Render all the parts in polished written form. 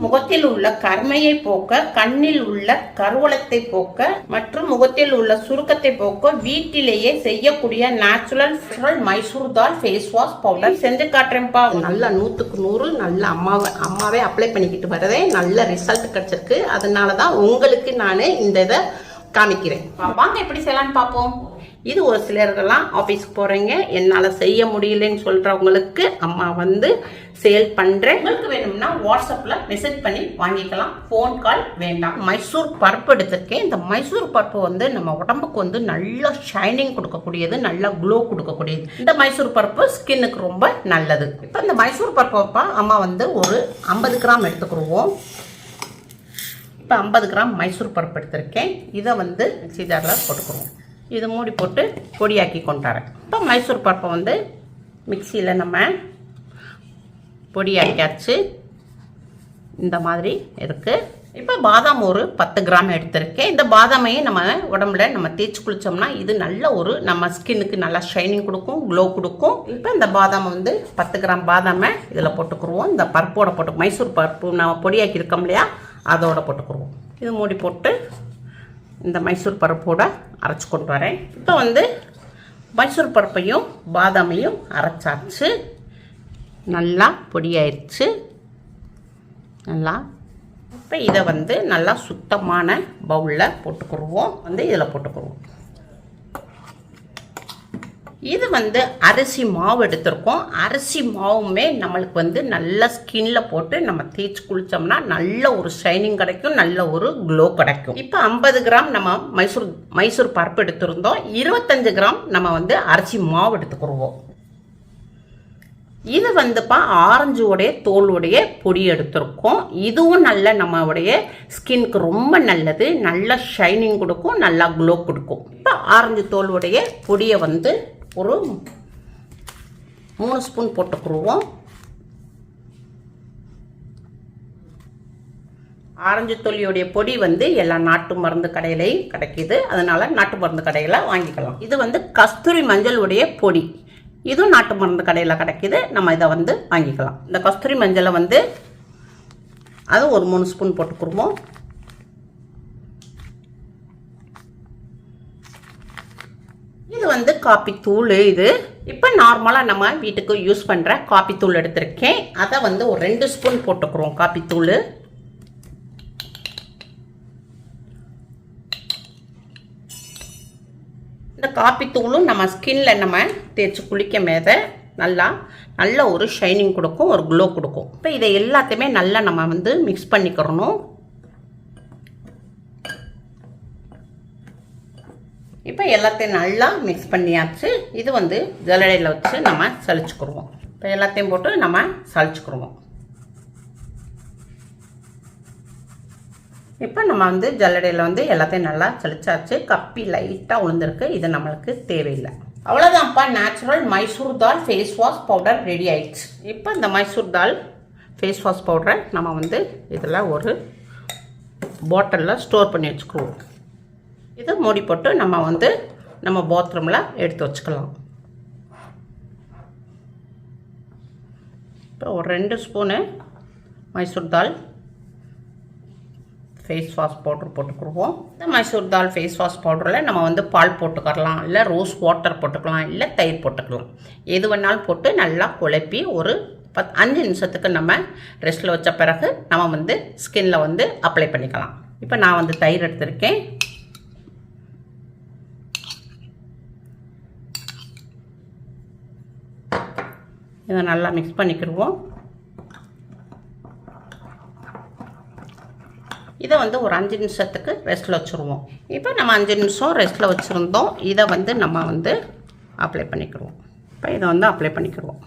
முகத்தில் உள்ள கருமையை போக்க, கண்ணில் உள்ள கருவளத்தை போக்க மற்றும் முகத்தில் உள்ள சுருக்கத்தை போக்க வீட்டிலேயே செய்யக்கூடிய நேச்சுரல் மைசூர் தால் ஃபேஸ் வாஷ் பவுடர் செஞ்சு காட்டுறேன்ப்பா. நல்லா 100க்கு 100 நல்ல அம்மாவே அப்ளை பண்ணிக்கிட்டு வரதே நல்ல ரிசல்ட் கிடைச்சிருக்கு. அதனாலதான் உங்களுக்கு நான் இந்த இதை காமிக்கிறேன். வாங்க எப்படி செய்யலான்னு பார்ப்போம். இது ஒரு சிலர்கள்லாம் ஆஃபீஸ்க்கு போகிறீங்க, என்னால் செய்ய முடியலன்னு சொல்கிறவங்களுக்கு அம்மா சேல் பண்ணுறேன். உங்களுக்கு வேணும்னா வாட்ஸ்அப்பில் மெசேஜ் பண்ணி வாங்கிக்கலாம், ஃபோன் கால் வேண்டாம். மைசூர் பருப்பு எடுத்திருக்கேன். இந்த மைசூர் பருப்பு நம்ம உடம்புக்கு நல்ல ஷைனிங் கொடுக்கக்கூடியது, நல்ல க்ளோ கொடுக்கக்கூடியது. இந்த மைசூர் பருப்பு ஸ்கின்னுக்கு ரொம்ப நல்லது. இப்போ இந்த மைசூர் பருப்பை அம்மா ஒரு 50 கிராம் எடுத்துக்கிடுவோம். இப்போ 50 கிராம் மைசூர் பருப்பு எடுத்திருக்கேன். இதை மிக்ஸி ஜாரில் போட்டுக்குருவோம். இது மூடி போட்டு பொடியாக்கி கொண்டாறேன். இப்போ மைசூர் பருப்பை மிக்சியில் நம்ம பொடியாக்கியாச்சு. இந்த மாதிரி இருக்குது. இப்போ பாதாம் ஒரு 10 கிராம் எடுத்திருக்கேன். இந்த பாதாமையும் நம்ம உடம்புல நம்ம தேய்ச்சி குளித்தோம்னா இது நல்ல நம்ம ஸ்கின்னுக்கு நல்லா ஷைனிங் கொடுக்கும், க்ளோ கொடுக்கும். இப்போ இந்த பாதாம் 10 கிராம் பாதாமை இதில் போட்டுக்குருவோம். இந்த பருப்போட போட்டு மைசூர் பருப்பு நம்ம பொடியாக்கி இருக்கோம் இல்லையா, அதோட போட்டுக்குருவோம். இது மூடி போட்டு இந்த மைசூர் பருப்போட அரைச்சி கொண்டு வரேன். இப்போ மைசூர் பருப்பையும் பாதாமையும் அரைச்சாச்சு. நல்லா பொடியாயிடுச்சு. நல்லா இப்போ இதை நல்லா சுத்தமான பவுலில் போட்டுக்குருவோம். இதில் போட்டுக்குருவோம். இது அரிசி மாவு எடுத்திருக்கோம். அரிசி மாவுமே நம்மளுக்கு நல்ல ஸ்கின்ல போட்டு நம்ம தேய்ச்சி குளிச்சோம்னா நல்ல ஒரு ஷைனிங் கிடைக்கும், நல்ல ஒரு க்ளோ கிடைக்கும். இப்போ 50 கிராம் நம்ம மைசூர் பருப்பு எடுத்திருந்தோம். 25 கிராம் நம்ம அரிசி மாவு எடுத்துக்கிடுவோம். இது ஆரஞ்சுடைய தோலுடைய பொடி எடுத்திருக்கோம். இதுவும் நல்ல நம்மளுடைய ஸ்கின்க்கு ரொம்ப நல்லது, நல்ல ஷைனிங் கொடுக்கும், நல்லா க்ளோ கொடுக்கும். இப்போ ஆரஞ்சு தோலுடைய பொடியை ஒரு 3 ஸ்பூன் போட்டுக்குருவோம். ஆரஞ்சு தொல்லியோடைய பொடி எல்லா நாட்டு மருந்து கடையிலையும் கிடைக்கிது. அதனால நாட்டு மருந்து கடையில் வாங்கிக்கலாம். இது கஸ்தூரி மஞ்சளுடைய பொடி. இதுவும் நாட்டு மருந்து கடையில் கிடைக்கிது. நம்ம இதை வாங்கிக்கலாம். இந்த கஸ்தூரி மஞ்சளை அது ஒரு 3 ஸ்பூன் போட்டுக்குருவோம். இது காப்பி தூள். இது இப்போ நார்மலாக நம்ம வீட்டுக்கு யூஸ் பண்ணுற காப்பி தூள் எடுத்திருக்கேன். அதை ஒரு 2 ஸ்பூன் போட்டுக்கிறோம் காப்பி தூள். இந்த காப்பி தூளும் நம்ம ஸ்கின்ல நம்ம தேய்ச்சி குளிக்க மேத நல்ல ஒரு ஷைனிங் கொடுக்கும், ஒரு க்ளோ கொடுக்கும். இப்போ இதை எல்லாத்தையுமே நல்லா நம்ம மிக்ஸ் பண்ணிக்கிறணும். இப்போ எல்லாத்தையும் நல்லா மிக்ஸ் பண்ணியாச்சு. இது ஜல்லடையில் வச்சு நம்ம சளிச்சுக்குருவோம். இப்போ எல்லாத்தையும் போட்டு நம்ம சளிச்சுக்குருவோம். இப்போ நம்ம ஜல்லடையில் எல்லாத்தையும் நல்லா சளிச்சாச்சு. கப்பி லைட்டாக உளுந்திருக்கு. இது நம்மளுக்கு தேவையில்லை. அவ்வளோதான்ப்பா, நேச்சுரல் மைசூர் தால் ஃபேஸ் வாஷ் பவுடர் ரெடி ஆயிடுச்சு. இப்போ இந்த மைசூர் தால் ஃபேஸ் வாஷ் பவுடரை நம்ம இதில் ஒரு பாட்டிலில் ஸ்டோர் பண்ணி வச்சுக்குருவோம். இதை மூடி போட்டு நம்ம நம்ம பாத்ரூமில் எடுத்து வச்சுக்கலாம். இப்போ ஒரு 2 ஸ்பூனு மைசூர் தால் ஃபேஸ் வாஷ் பவுடர் போட்டுக்குருவோம். இந்த மைசூர் தால் ஃபேஸ் வாஷ் பவுடரில் நம்ம பால் போட்டுக்கலாம், இல்லை ரோஸ் வாட்டர் போட்டுக்கலாம், இல்லை தயிர் போட்டுக்கலாம். எது வேணாலும் போட்டு நல்லா குழப்பி ஒரு 5 நிமிஷத்துக்கு நம்ம ரெஸ்ட்டில் வச்ச பிறகு நம்ம ஸ்கின்ல அப்ளை பண்ணிக்கலாம். இப்போ நான் தயிர் எடுத்திருக்கேன். இதை நல்லா மிக்ஸ் பண்ணிக்கிடுவோம். இதை ஒரு 5 நிமிஷத்துக்கு ரெஸ்ட்டில் வச்சுருவோம். இப்போ நம்ம 5 நிமிஷம் ரெஸ்ட்டில் வச்சுருந்தோம். இதை நம்ம அப்ளை பண்ணிக்கிடுவோம். இப்போ இதை அப்ளை பண்ணிக்கிடுவோம்.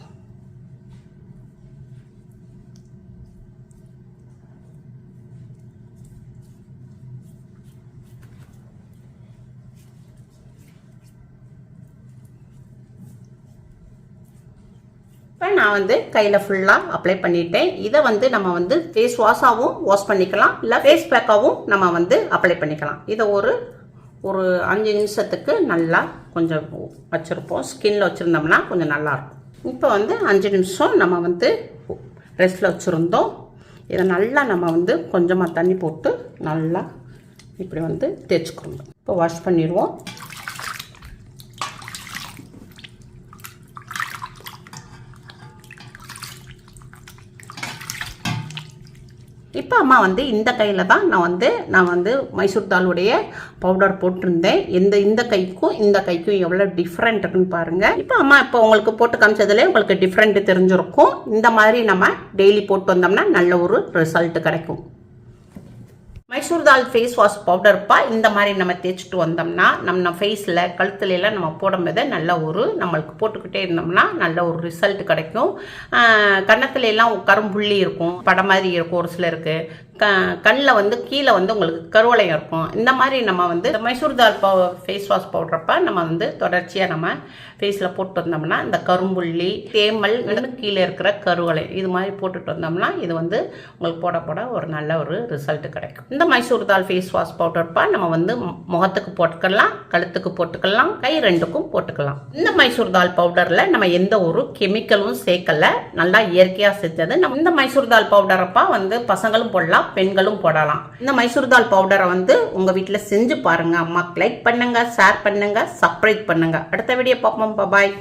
இப்போ நான் கையில் ஃபுல்லாக அப்ளை பண்ணிட்டேன். இதை நம்ம ஃபேஸ் வாஷாகவும் வாஷ் பண்ணிக்கலாம், இல்லை ஃபேஸ் பேக்காகவும் நம்ம அப்ளை பண்ணிக்கலாம். இதை ஒரு 5 நிமிஷத்துக்கு நல்லா கொஞ்சம் வச்சுருப்போம். ஸ்கின்ல வச்சுருந்தோம்னா கொஞ்சம் நல்லாயிருக்கும். இப்போ 5 நிமிஷம் நம்ம ரெஸ்ட்டில் வச்சுருந்தோம். இதை நல்லா நம்ம வந்து கொஞ்சமாக தண்ணி போட்டு நல்லா இப்படி வந்து தேய்ச்சிக்கோங்க. இப்போ வாஷ் பண்ணிடுவோம். இப்போ அம்மா வந்து இந்த கையில் தான் நான் வந்து மைசூர் தாலுடைய பவுடர் போட்டிருந்தேன். இந்த கைக்கும் இந்த கைக்கும் எவ்வளோ டிஃப்ரெண்ட் இருக்குன்னு பாருங்கள். இப்போ அம்மா இப்போ உங்களுக்கு போட்டு காமிச்சதுலேயே உங்களுக்கு டிஃப்ரெண்ட் தெரிஞ்சிருக்கும். இந்த மாதிரி நம்ம டெய்லி போட்டு வந்தோம்னா நல்ல ஒரு ரிசல்ட் கிடைக்கும். மைசூர் தால் ஃபேஸ் வாஷ் பவுடர்ப்பா இந்த மாதிரி நம்ம தேய்ச்சிட்டு வந்தோம்னா நம்ம ஃபேஸில் கழுத்துலலாம் நம்ம போடும்போது நல்ல ஒரு நம்மளுக்கு போட்டுக்கிட்டே இருந்தோம்னா நல்ல ஒரு ரிசல்ட் கிடைக்கும். கன்னத்துல எல்லாம் கரும்புள்ளி இருக்கும், படம் மாதிரி இருக்கும் ஒரு சிலருக்கு. கண்ணில் வந்து கீழே வந்து உங்களுக்கு கருவளையம் இருக்கும். இந்த மாதிரி நம்ம வந்து மைசூர் தால் ஃபேஸ் வாஷ் பவுடரப்ப நம்ம வந்து தொடர்ச்சியாக நம்ம ஃபேஸில் போட்டு வந்தோம்னா இந்த கரும்புள்ளி, தேமல், கீழே இருக்கிற கருவளையம் இது மாதிரி போட்டுட்டு வந்தோம்னா இது வந்து உங்களுக்கு போட ஒரு நல்ல ஒரு ரிசல்ட் கிடைக்கும். இந்த மைசூர் தால் ஃபேஸ் வாஷ் பவுடர்ப்பா நம்ம வந்து முகத்துக்கு போட்டுக்கலாம், கழுத்துக்கு போட்டுக்கலாம், கை ரெண்டுக்கும் போட்டுக்கலாம். இந்த மைசூர் தால் பவுடரில் நம்ம எந்த ஒரு கெமிக்கலும் சேர்க்கல, நல்லா இயற்கையாக செஞ்சது. நம்ம இந்த மைசூர் தால் பவுடரப்பா வந்து பசங்களும் போடலாம், பெண்களும் போடலாம். இந்த மைசூர் தால் பவுடரை வந்து உங்க வீட்டில் செஞ்சு பாருங்க. அம்மாக்கு லைக் பண்ணுங்க, ஷேர் பண்ணுங்க, சப்ஸ்கிரைப் பண்ணுங்க. அடுத்த வீடியோ பார்ப்போம். பாய்.